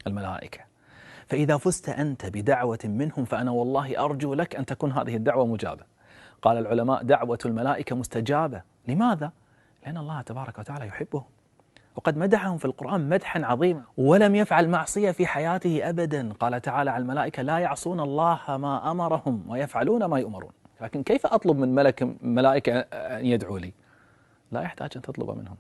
الملائكة. فإذا فزت أنت بدعوة منهم فأنا والله أرجو لك أن تكون هذه الدعوة مجابة. قال العلماء: دعوة الملائكة مستجابة. لماذا؟ لأن الله تبارك وتعالى يحبهم، وقد مدحهم في القرآن مدحا عظيما، ولم يفعل معصية في حياته أبدا. قال تعالى عن الملائكة: لا يعصون الله ما أمرهم ويفعلون ما يؤمرون. لكن كيف أطلب من ملائكة أن يدعوا لي؟ لا يحتاج أن تطلب منهم،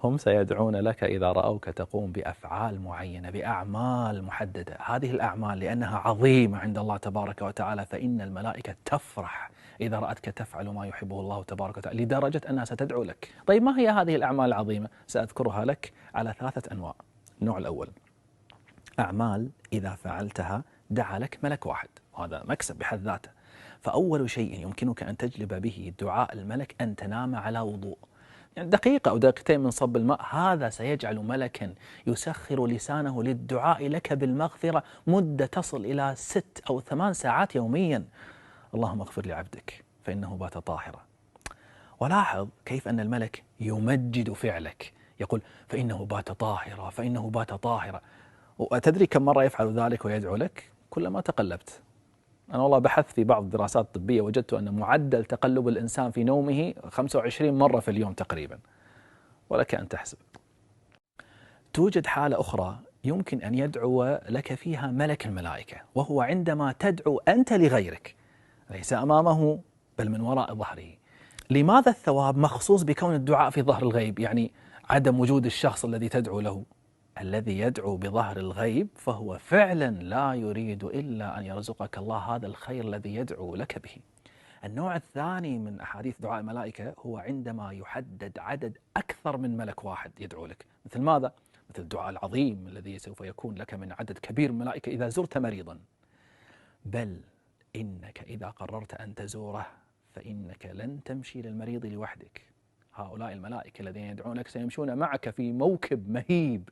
هم سيدعون لك إذا رأوك تقوم بأفعال معينة، بأعمال محددة. هذه الأعمال لأنها عظيمة عند الله تبارك وتعالى فإن الملائكة تفرح إذا رأتك تفعل ما يحبه الله تبارك وتعالى، لدرجة أنها ستدعو لك. طيب ما هي هذه الأعمال العظيمة؟ سأذكرها لك على 3 أنواع. النوع الأول: أعمال إذا فعلتها دعا لك ملك واحد، وهذا مكسب بحد ذاته. فأول شيء يمكنك أن تجلب به دعاء الملك أن تنام على وضوء، يعني دقيقة أو دقيقتين من صب الماء، هذا سيجعل ملكا يسخر لسانه للدعاء لك بالمغفرة مدة تصل إلى 6 أو 8 ساعات يوميا. اللهم اغفر لعبدك فإنه بات طاهرا. ولاحظ كيف أن الملك يمجد فعلك، يقول: فإنه بات طاهرا، فإنه بات طاهرا. وأتدري كم مرة يفعل ذلك ويدعو لك؟ كلما تقلبت. أنا والله بحثت في بعض الدراسات الطبية، وجدت أن معدل تقلب الإنسان في نومه 25 مرة في اليوم تقريبا، ولك أن تحسب. توجد حالة أخرى يمكن أن يدعو لك فيها ملك الملائكة، وهو عندما تدعو أنت لغيرك، ليس أمامه بل من وراء ظهره. لماذا الثواب مخصوص بكون الدعاء في ظهر الغيب؟ يعني عدم وجود الشخص الذي تدعو له. الذي يدعو بظهر الغيب فهو فعلا لا يريد إلا أن يرزقك الله هذا الخير الذي يدعو لك به. النوع الثاني من أحاديث دعاء الملائكة هو عندما يحدد عدد أكثر من ملك واحد يدعو لك. مثل ماذا؟ مثل الدعاء العظيم الذي سوف يكون لك من عدد كبير من الملائكة إذا زرت مريضا. بل إنك إذا قررت أن تزوره فإنك لن تمشي للمريض لوحدك. هؤلاء الملائكة الذين يدعونك سيمشون معك في موكب مهيب،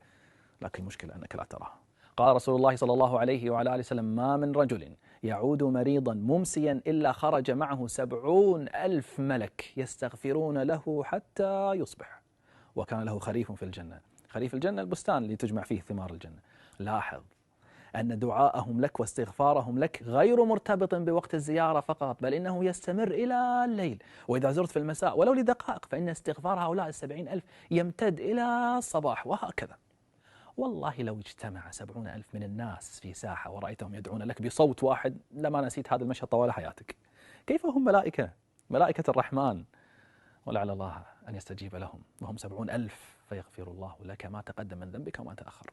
لكن المشكلة أنك لا تراه. قال رسول الله صلى الله عليه وعلى آله وسلم: ما من رجل يعود مريضا ممسيا إلا خرج معه 70,000 ملك يستغفرون له حتى يصبح، وكان له خريف في الجنة. خريف الجنة البستان اللي تجمع فيه ثمار الجنة. لاحظ أن دعاءهم لك واستغفارهم لك غير مرتبط بوقت الزيارة فقط، بل إنه يستمر إلى الليل. وإذا زرت في المساء ولو لدقائق فإن استغفار هؤلاء 70,000 يمتد إلى الصباح، وهكذا. والله لو اجتمع 70,000 من الناس في ساحة ورأيتهم يدعون لك بصوت واحد لما نسيت هذا المشهد طوال حياتك. كيف هم ملائكة، ملائكة الرحمن، ولعل الله أن يستجيب لهم وهم 70,000 فيغفر الله لك ما تقدم من ذنبك وما تأخر.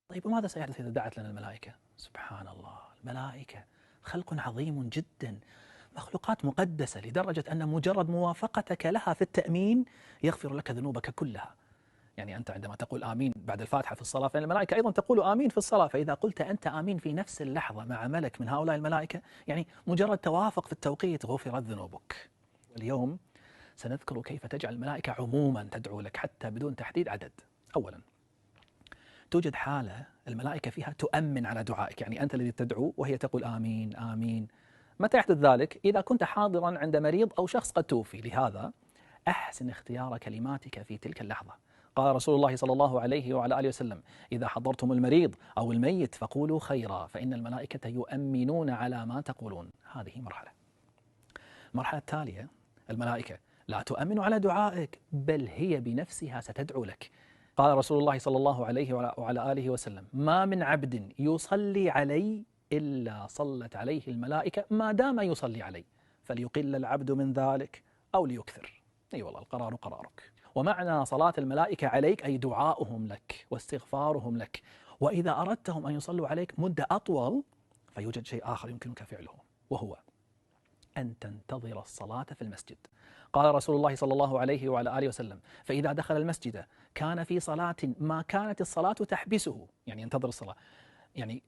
طيب وماذا سيحدث إذا دعت لنا الملائكة؟ سبحان الله، الملائكة خلق عظيم جدا، مخلوقات مقدسة لدرجة أن مجرد موافقتك لها في التأمين يغفر لك ذنوبك كلها. يعني أنت عندما تقول آمين بعد الفاتحة في الصلاة فإن الملائكة أيضا تقول آمين في الصلاة، فإذا قلت أنت آمين في نفس اللحظة مع ملك من هؤلاء الملائكة يعني مجرد توافق في التوقيت غفرت ذنوبك. اليوم سنذكر كيف تجعل الملائكة عموما تدعو لك حتى بدون تحديد عدد. أولا، توجد حالة الملائكة فيها تؤمن على دعائك، يعني أنت الذي تدعو وهي تقول آمين آمين. متى يحدث ذلك؟ إذا كنت حاضرا عند مريض أو شخص قد توفي. لهذا أحسن اختيار كلماتك في تلك اللحظة. قال رسول الله صلى الله عليه وعلى آله وسلم: إذا حضرتم المريض أو الميت فقولوا خيرا فإن الملائكة يؤمنون على ما تقولون. هذه مرحلة. المرحلة التالية، الملائكة لا تؤمن على دعائك بل هي بنفسها ستدعو لك. قال رسول الله صلى الله عليه وعلى آله وسلم: ما من عبد يصلي علي إلا صلت عليه الملائكة ما دام يصلي علي، فليقل العبد من ذلك أو ليكثر. أي والله القرار قرارك. ومعنى صلاة الملائكة عليك أي دعاؤهم لك واستغفارهم لك. وإذا أردتهم أن يصلوا عليك مدة أطول فيوجد شيء آخر يمكنك فعله، وهو أن تنتظر الصلاة في المسجد. قال رسول الله صلى الله عليه وعلى آله وسلم: فإذا دخل المسجد كان في صلاة ما كانت الصلاة تحبسه، يعني ينتظر الصلاة، يعني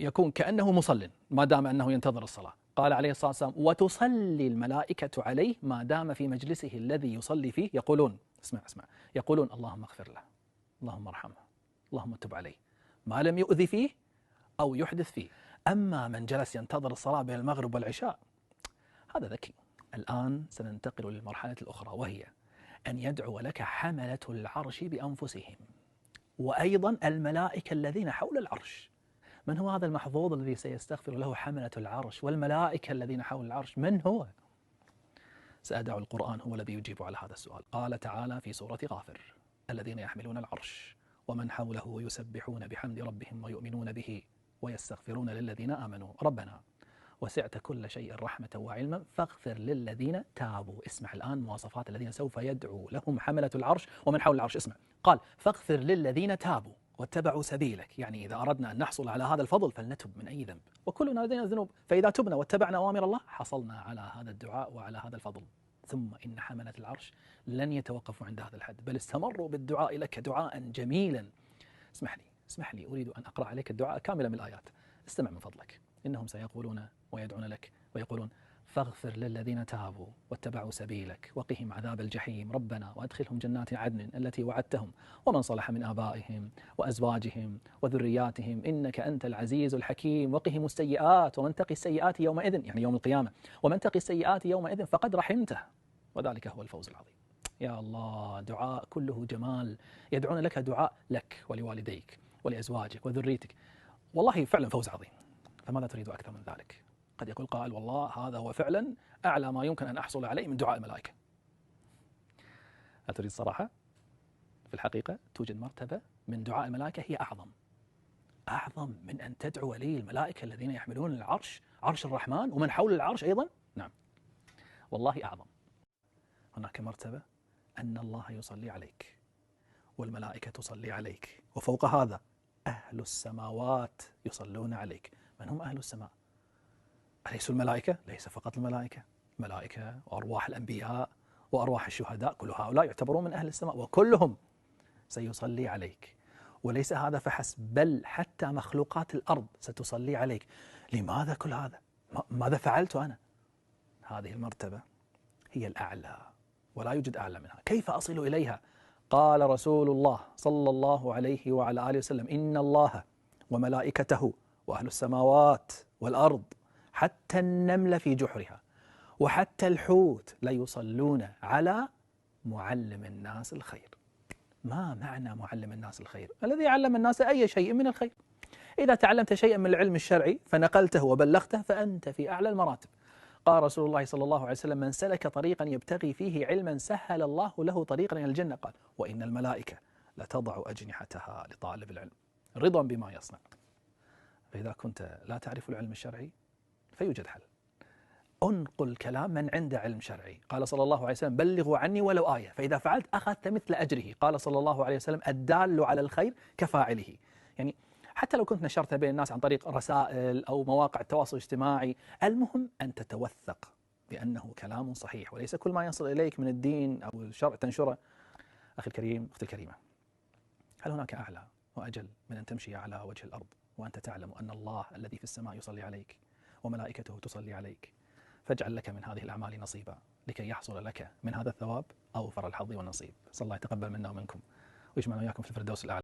يكون كأنه مصل ما دام أنه ينتظر الصلاة. قال عليه الصلاة والسلام: وتصلي الملائكة عليه ما دام في مجلسه الذي يصلي فيه يقولون، اسمع يقولون: اللهم اغفر له، اللهم ارحمه، اللهم تب عليه، ما لم يؤذي فيه أو يحدث فيه. أما من جلس ينتظر الصلاة بين المغرب والعشاء هذا ذكي. الآن سننتقل للمرحلة الأخرى، وهي أن يدعو لك حملة العرش بأنفسهم. وأيضا الملائكة الذين حول العرش. من هو هذا المحظوظ الذي سيستغفر له حملة العرش والملائكة الذين حول العرش؟ من هو؟ سأدع القرآن هو الذي يجيب على هذا السؤال. قال تعالى في سورة غافر: الذين يحملون العرش ومن حوله يسبحون بحمد ربهم ويؤمنون به ويستغفرون للذين آمنوا ربنا وسعت كل شيء رحمة وعلما فاغفر للذين تابوا. اسمع الآن مواصفات الذين سوف يدعو لهم حملة العرش ومن حول العرش. اسمع، قال: فاغفر للذين تابوا واتبعوا سبيلك. يعني إذا أردنا أن نحصل على هذا الفضل فلنتب من أي ذنب، وكلنا لدينا ذنوب، فإذا تبنا واتبعنا أوامر الله حصلنا على هذا الدعاء وعلى هذا الفضل. ثم إن حملة العرش لن يتوقفوا عند هذا الحد، بل استمروا بالدعاء لك دعاء جميلا. اسمح لي أريد أن أقرأ عليك الدعاء كاملا من الآيات. استمع من فضلك. إنهم سيقولون ويدعون لك ويقولون: فاغفر للذين تابوا واتبعوا سبيلك وقهم عذاب الجحيم ربنا وأدخلهم جنات عدن التي وعدتهم ومن صلح من آبائهم وأزواجهم وذرياتهم إنك أنت العزيز الحكيم وقهم السيئات ومن تقي السيئات يومئذ، يعني يوم القيامة، ومن تقي السيئات يومئذ فقد رحمته وذلك هو الفوز العظيم. يا الله، دعاء كله جمال. يدعون لك دعاء لك ولوالديك ولأزواجك وذريتك، والله فعلا فوز عظيم. فماذا تريد أكثر من ذلك؟ قد يقول قائل: والله هذا هو فعلا أعلى ما يمكن أن أحصل عليه من دعاء الملائكة. أتريد صراحة؟ في الحقيقة توجد مرتبة من دعاء الملائكة هي أعظم من أن تدعو لي الملائكة الذين يحملون العرش، عرش الرحمن، ومن حول العرش أيضا. نعم والله أعظم. هناك مرتبة أن الله يصلي عليك والملائكة تصلي عليك، وفوق هذا أهل السماوات يصلون عليك. من هم أهل السماء؟ أليسوا الملائكة؟ ليس فقط الملائكة، الملائكة وأرواح الأنبياء وأرواح الشهداء، كل هؤلاء يعتبرون من أهل السماء وكلهم سيصلي عليك. وليس هذا فحسب، بل حتى مخلوقات الأرض ستصلي عليك. لماذا كل هذا؟ ماذا فعلت أنا؟ هذه المرتبة هي الأعلى ولا يوجد أعلى منها. كيف أصل إليها؟ قال رسول الله صلى الله عليه وعلى آله وسلم: إن الله وملائكته وأهل السماوات والأرض حتى النمل في جحرها وحتى الحوت ليصلون على معلم الناس الخير. ما معنى معلم الناس الخير؟ الذي علم الناس أي شيء من الخير. إذا تعلمت شيئا من العلم الشرعي فنقلته وبلغته فأنت في أعلى المراتب. قال رسول الله صلى الله عليه وسلم: من سلك طريقا يبتغي فيه علما سهل الله له طريقا إلى الجنة. قال: وإن الملائكة لتضع أجنحتها لطالب العلم رضا بما يصنع. فإذا كنت لا تعرف العلم الشرعي فيوجد حل. انقل كلام من عنده علم شرعي. قال صلى الله عليه وسلم: بلغوا عني ولو آية، فإذا فعلت أخذت مثل أجره. قال صلى الله عليه وسلم: الدال على الخير كفاعله. يعني حتى لو كنت نشرتها بين الناس عن طريق رسائل أو مواقع التواصل الاجتماعي، المهم أن تتوثق بأنه كلام صحيح، وليس كل ما يصل إليك من الدين أو الشرع تنشره. أخي الكريم، أختي الكريمة، هل هناك أعلى وأجل من أن تمشي على وجه الأرض وأنت تعلم أن الله الذي في السماء يصلي عليك وملائكته تصلي عليك؟ فاجعل لك من هذه الأعمال نصيبا لكي يحصل لك من هذا الثواب أوفر الحظ والنصيب. صلى الله يتقبل منا ومنكم ويجمعنا وإياكم في الفردوس الأعلى.